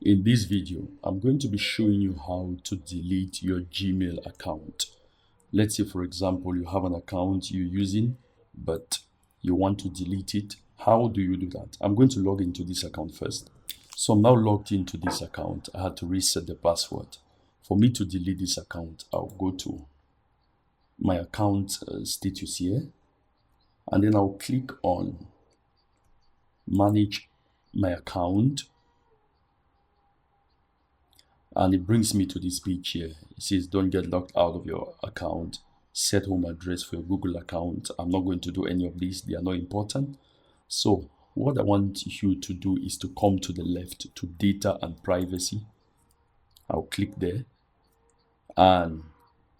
In this video, I'm going to be showing you how to delete your Gmail account. Let's say, for example, you have an account you're using, but you want to delete it. How do you do that? I'm going to log into this account first. So I'm now logged into this account. I had to reset the password. For me to delete this account, I'll go to my account status here, and then I'll click on manage my account. And it brings me to this page here. It says, don't get locked out of your account. Set home address for your Google account. I'm not going to do any of these. They are not important. So what I want you to do is to come to the left to data and privacy. I'll click there. And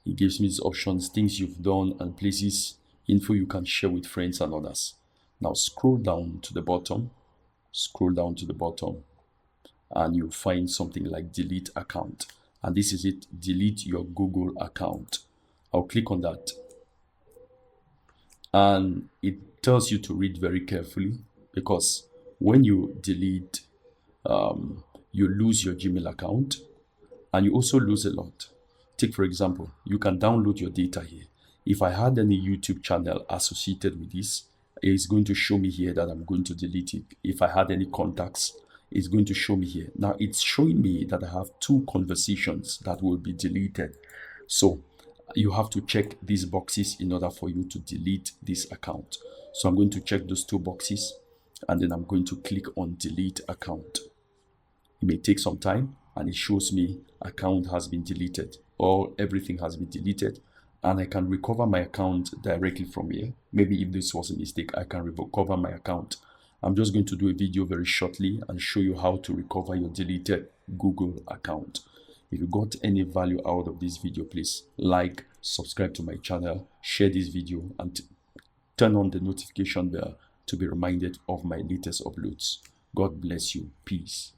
it gives me these options, things you've done and places, info you can share with friends and others. Now scroll down to the bottom. Scroll down to the bottom. And you'll find something like delete account, and this is it. Delete your Google account. I'll click on that, and it tells you to read very carefully, because when you delete, you lose your Gmail account, and you also lose a lot. Take, for example, you can download your data here. If I had any YouTube channel associated with this, it's going to show me here that I'm going to delete it. If I had any contacts, it's going to show me here. Now it's showing me that I have 2 conversations that will be deleted. So you have to check these boxes in order for you to delete this account. So I'm going to check those 2 boxes, and then I'm going to click on delete account. It may take some time, and it shows me account has been deleted, or everything has been deleted, and I can recover my account directly from here. Maybe if this was a mistake, I can recover my account. I'm just going to do a video very shortly and show you how to recover your deleted Google account. If you got any value out of this video, please like, subscribe to my channel, share this video, and turn on the notification bell to be reminded of my latest uploads. God bless you. Peace.